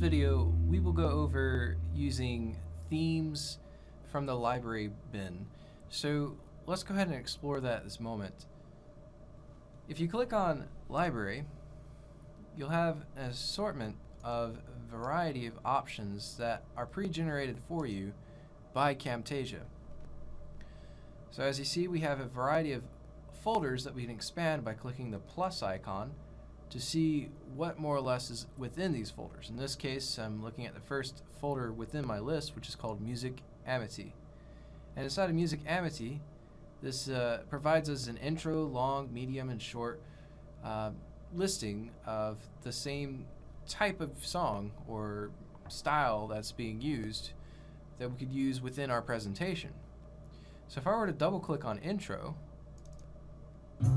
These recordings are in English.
video, we will go over using themes from the library bin. So let's go ahead and explore that this moment. If you click on library, you'll have an assortment of variety of options that are pre-generated for you by Camtasia. So as you see, we have a variety of folders that we can expand by clicking the plus icon to see what more or less is within these folders. In this case, I'm looking at the first folder within my list, which is called Music Amity. And inside of Music Amity, this provides us an intro, long, medium, and short listing of the same type of song or style that's being used that we could use within our presentation. So if I were to double click on intro, let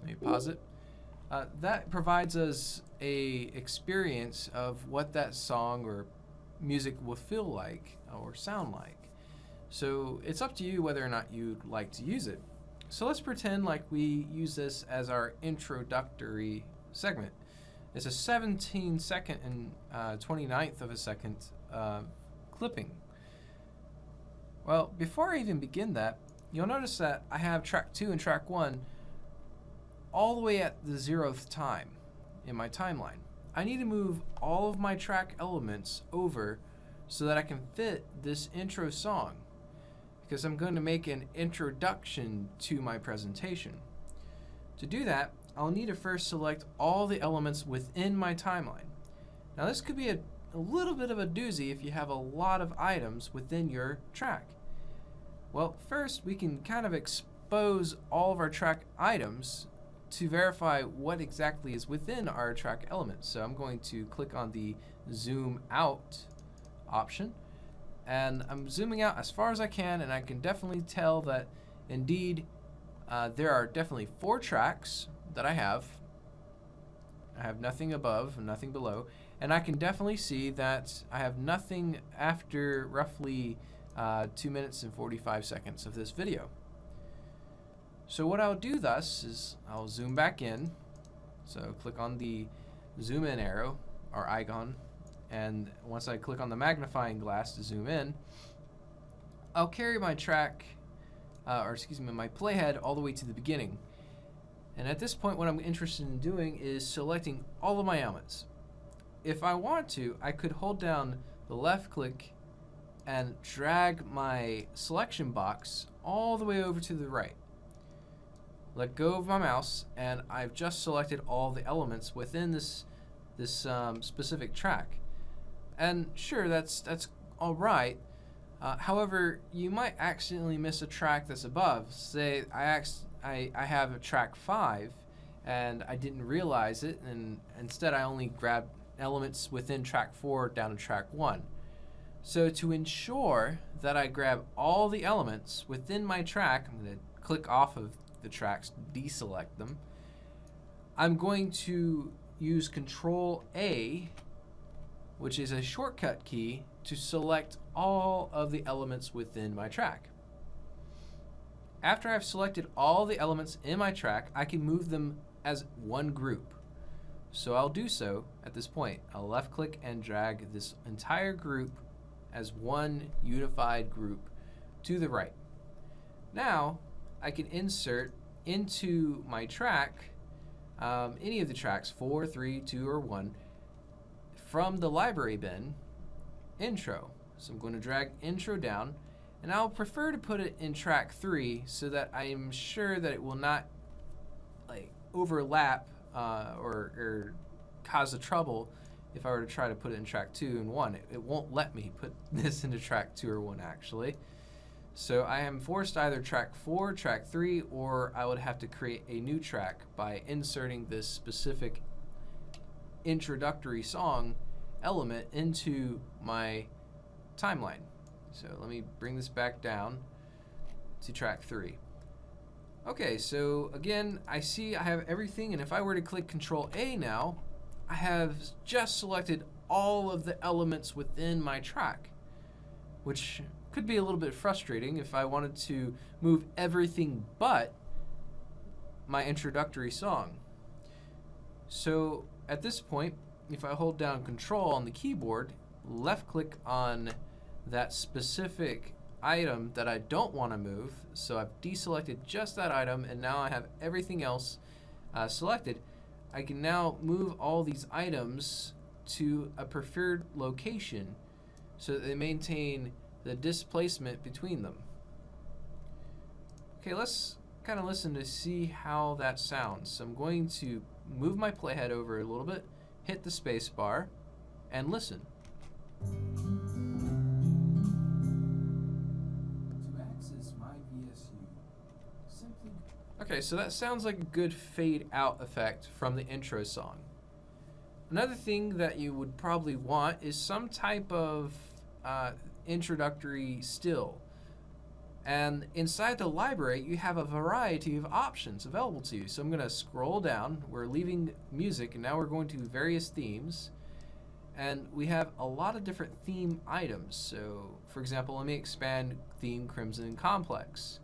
me pause it. That provides us a experience of what that song or music will feel like or sound like. So it's up to you whether or not you'd like to use it. So let's pretend like we use this as our introductory segment. It's a 17-second and 29th of a second clipping. Well, before I even begin that, you'll notice that I have track 2 and track 1 all the way at the 0th time in my timeline. I need to move all of my track elements over so that I can fit this intro song, because I'm going to make an introduction to my presentation. To do that, I'll need to first select all the elements within my timeline. Now this could be a little bit of a doozy if you have a lot of items within your track. Well, first we can kind of expose all of our track items to verify what exactly is within our track elements. So I'm going to click on the zoom out option, and I'm zooming out as far as I can, and I can definitely tell that indeed there are definitely 4 tracks that I have. I have nothing above and nothing below, and I can definitely see that I have nothing after roughly 2 minutes and 45 seconds of this video. So what I'll do thus is I'll zoom back in. So click on the zoom in arrow or icon, and once I click on the magnifying glass to zoom in, I'll carry my track, my playhead all the way to the beginning. And at this point, what I'm interested in doing is selecting all of my elements. If I want to, I could hold down the left click and drag my selection box all the way over to the right. Let go of my mouse, and I've just selected all the elements within this specific track. And sure, that's all right. However, you might accidentally miss a track that's above. Say I have a track 5 and I didn't realize it, and instead I only grabbed elements within track 4 down to track 1. So to ensure that I grab all the elements within my track, I'm going to click off of the tracks, deselect them. I'm going to use Control A, which is a shortcut key, to select all of the elements within my track. After I've selected all the elements in my track, I can move them as one group. So I'll do so at this point. I'll left click and drag this entire group as one unified group to the right. Now I can insert into my track any of the tracks, 4, 3, 2, or 1, from the library bin, intro. So I'm going to drag intro down, and I'll prefer to put it in track 3 so that I am sure that it will not overlap or cause a trouble if I were to try to put it in track 2 and 1. It won't let me put this into track 2 or 1 actually. So I am forced to either track 4, track 3, or I would have to create a new track by inserting this specific introductory song element into my timeline. So let me bring this back down to track 3. Okay, so again, I see I have everything, and if I were to click Control A now, I have just selected all of the elements within my track, which could be a little bit frustrating if I wanted to move everything but my introductory song. So at this point, if I hold down Control on the keyboard, left click on that specific item that I don't want to move, so I've deselected just that item and now I have everything else selected, I can now move all these items to a preferred location so that they maintain the displacement between them. Okay, let's kind of listen to see how that sounds. So I'm going to move my playhead over a little bit, hit the space bar, and listen. To access my VSU, simply... Okay, so that sounds like a good fade out effect from the intro song. Another thing that you would probably want is some type of introductory still. And inside the library, you have a variety of options available to you. So I'm going to scroll down. We're leaving music, and now we're going to various themes. And we have a lot of different theme items. So, for example, let me expand theme Crimson Complex.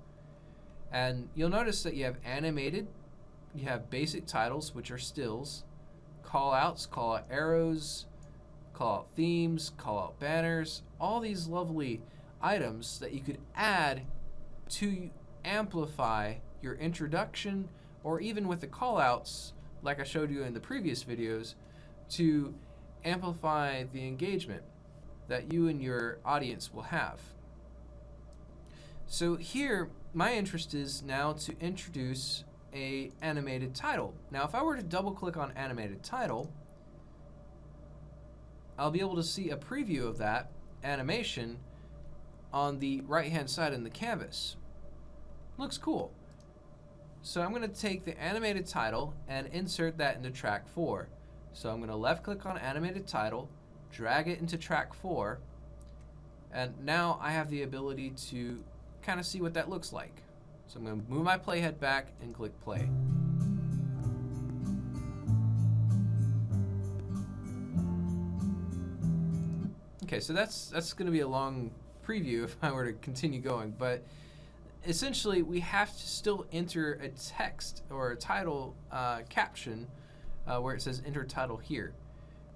And you'll notice that you have animated, you have basic titles, which are stills, call-outs, call-out arrows, call-out themes, call-out banners, all these lovely items that you could add to amplify your introduction, or even with the callouts, like I showed you in the previous videos, to amplify the engagement that you and your audience will have. So here, my interest is now to introduce a animated title. Now, if I were to double click on animated title, I'll be able to see a preview of that animation on the right hand side in the canvas. Looks cool. So I'm going to take the animated title and insert that into track 4. So I'm going to left click on animated title, drag it into track 4, and now I have the ability to kind of see what that looks like. So I'm going to move my playhead back and click play. Okay, so that's going to be a long preview if I were to continue going, but essentially we have to still enter a text or a title caption where it says enter title here.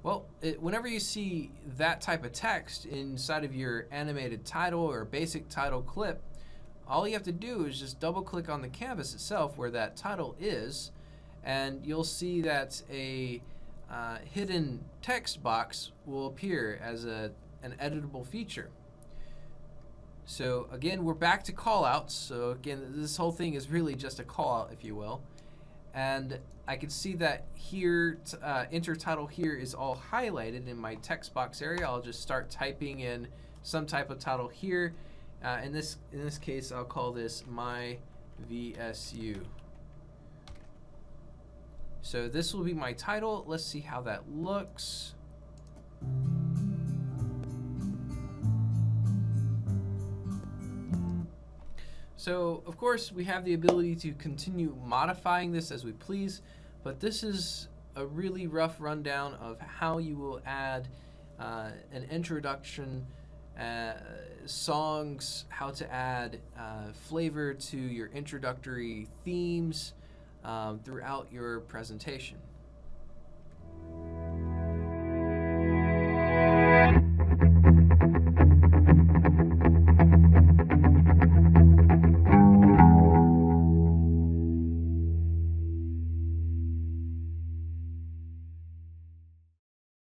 Well, whenever you see that type of text inside of your animated title or basic title clip, all you have to do is just double click on the canvas itself where that title is, and you'll see that a hidden text box will appear as an editable feature. So again, we're back to callouts. So again, this whole thing is really just a callout, if you will. And I can see that here, enter title here is all highlighted in my text box area. I'll just start typing in some type of title here. In this case, I'll call this my VSU. So this will be my title. Let's see how that looks. So, of course, we have the ability to continue modifying this as we please, but this is a really rough rundown of how you will add an introduction, songs, how to add flavor to your introductory themes throughout your presentation.